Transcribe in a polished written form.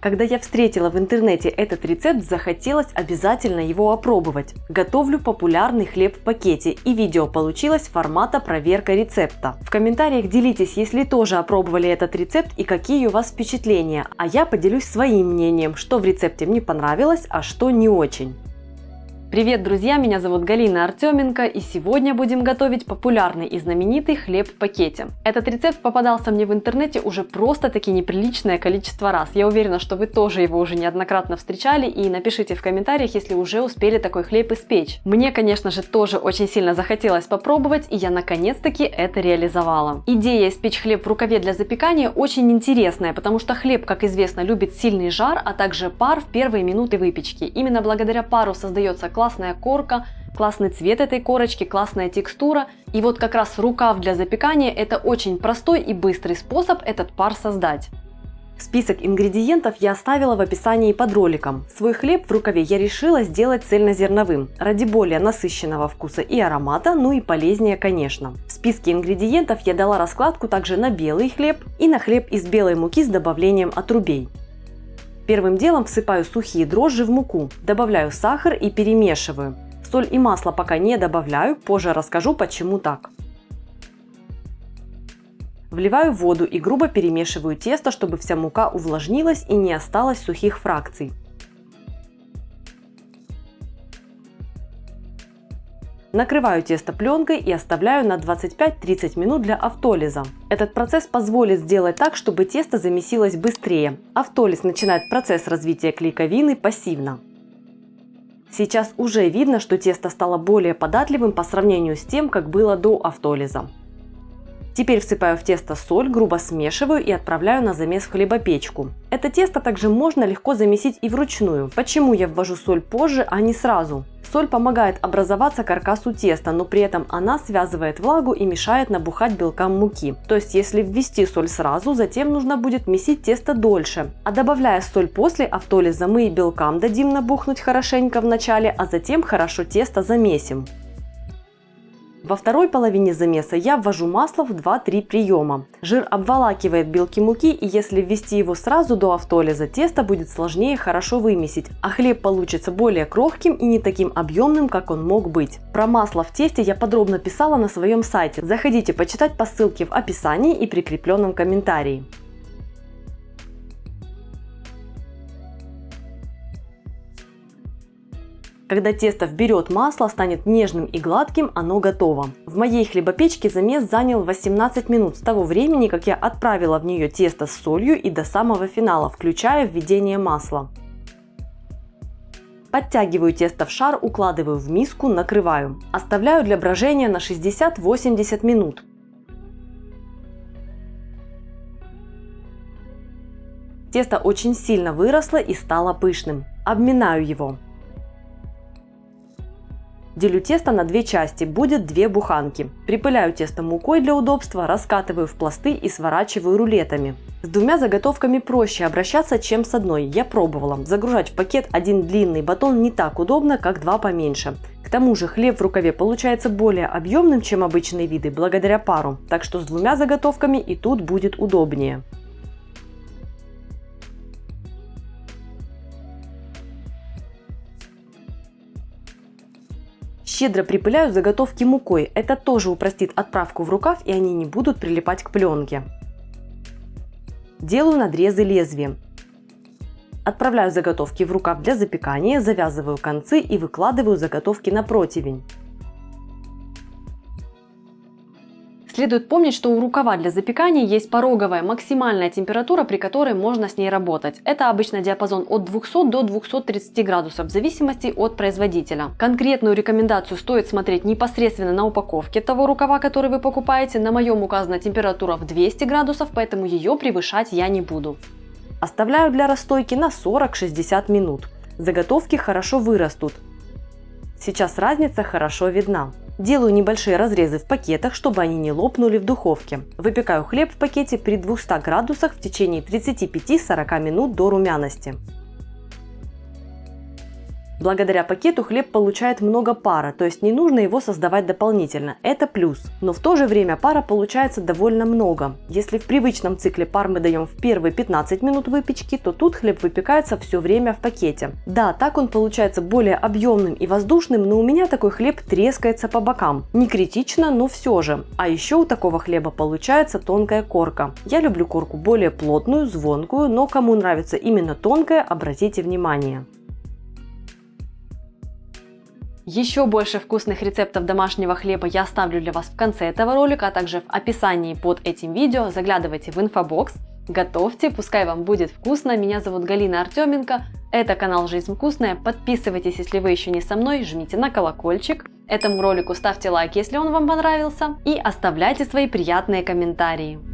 Когда я встретила в интернете этот рецепт, захотелось обязательно его опробовать. Готовлю популярный хлеб в пакете, и видео получилось формата проверка рецепта. В комментариях делитесь, если тоже опробовали этот рецепт и какие у вас впечатления, а я поделюсь своим мнением, что в рецепте мне понравилось, а что не очень. Привет, друзья! Меня зовут Галина Артеменко, и сегодня будем готовить популярный и знаменитый хлеб в пакете. Этот рецепт попадался мне в интернете уже просто-таки неприличное количество раз. Я уверена, что вы тоже его уже неоднократно встречали, и напишите в комментариях, если уже успели такой хлеб испечь. Мне, конечно же, тоже очень сильно захотелось попробовать, и я наконец-таки это реализовала. Идея испечь хлеб в рукаве для запекания очень интересная, потому что хлеб, как известно, любит сильный жар, а также пар в первые минуты выпечки. Именно благодаря пару создается классная корка, классный цвет этой корочки, классная текстура. И вот как раз рукав для запекания – это очень простой и быстрый способ этот пар создать. Список ингредиентов я оставила в описании под роликом. Свой хлеб в рукаве я решила сделать цельнозерновым, ради более насыщенного вкуса и аромата, ну и полезнее, конечно. В списке ингредиентов я дала раскладку также на белый хлеб и на хлеб из белой муки с добавлением отрубей. Первым делом всыпаю сухие дрожжи в муку, добавляю сахар и перемешиваю. Соль и масло пока не добавляю, позже расскажу, почему так. Вливаю воду и грубо перемешиваю тесто, чтобы вся мука увлажнилась и не осталось сухих фракций. Накрываю тесто пленкой и оставляю на 25-30 минут для автолиза. Этот процесс позволит сделать так, чтобы тесто замесилось быстрее. Автолиз начинает процесс развития клейковины пассивно. Сейчас уже видно, что тесто стало более податливым по сравнению с тем, как было до автолиза. Теперь всыпаю в тесто соль, грубо смешиваю и отправляю на замес в хлебопечку. Это тесто также можно легко замесить и вручную. Почему я ввожу соль позже, а не сразу? Соль помогает образоваться каркасу теста, но при этом она связывает влагу и мешает набухать белкам муки. То есть если ввести соль сразу, затем нужно будет месить тесто дольше. А добавляя соль после автолиза, мы и белкам дадим набухнуть хорошенько в начале, а затем хорошо тесто замесим. Во второй половине замеса я ввожу масло в 2-3 приема. Жир обволакивает белки муки, и если ввести его сразу до автолиза, тесто будет сложнее хорошо вымесить, а хлеб получится более крохким и не таким объемным, как он мог быть. Про масло в тесте я подробно писала на своем сайте. Заходите почитать по ссылке в описании и прикрепленном комментарии. Когда тесто вберет масло, станет нежным и гладким, оно готово. В моей хлебопечке замес занял 18 минут с того времени, как я отправила в нее тесто с солью, и до самого финала, включая введение масла. Подтягиваю тесто в шар, укладываю в миску, накрываю. Оставляю для брожения на 60-80 минут. Тесто очень сильно выросло и стало пышным. Обминаю его. Делю тесто на две части, будет две буханки. Припыляю тесто мукой для удобства, раскатываю в пласты и сворачиваю рулетами. С двумя заготовками проще обращаться, чем с одной. Я пробовала. Загружать в пакет один длинный батон не так удобно, как два поменьше. К тому же хлеб в рукаве получается более объемным, чем обычные виды, благодаря пару. Так что с двумя заготовками и тут будет удобнее. Щедро припыляю заготовки мукой, это тоже упростит отправку в рукав, и они не будут прилипать к пленке. Делаю надрезы лезвием. Отправляю заготовки в рукав для запекания, завязываю концы и выкладываю заготовки на противень. Следует помнить, что у рукава для запекания есть пороговая максимальная температура, при которой можно с ней работать. Это обычно диапазон от 200 до 230 градусов в зависимости от производителя. Конкретную рекомендацию стоит смотреть непосредственно на упаковке того рукава, который вы покупаете. На моем указана температура в 200 градусов, поэтому ее превышать я не буду. Оставляю для расстойки на 40-60 минут. Заготовки хорошо вырастут. Сейчас разница хорошо видна. Делаю небольшие разрезы в пакетах, чтобы они не лопнули в духовке. Выпекаю хлеб в пакете при 200 градусах в течение 35-40 минут до румяности. Благодаря пакету хлеб получает много пара, то есть не нужно его создавать дополнительно. Это плюс. Но в то же время пара получается довольно много. Если в привычном цикле пар мы даем в первые 15 минут выпечки, то тут хлеб выпекается все время в пакете. Да, так он получается более объемным и воздушным, но у меня такой хлеб трескается по бокам. Не критично, но все же. А еще у такого хлеба получается тонкая корка. Я люблю корку более плотную, звонкую, но кому нравится именно тонкая, обратите внимание. Еще больше вкусных рецептов домашнего хлеба я оставлю для вас в конце этого ролика, а также в описании под этим видео. Заглядывайте в инфобокс, готовьте, пускай вам будет вкусно. Меня зовут Галина Артеменко, это канал Жизнь вкусная. Подписывайтесь, если вы еще не со мной, жмите на колокольчик. Этому ролику ставьте лайк, если он вам понравился, и оставляйте свои приятные комментарии.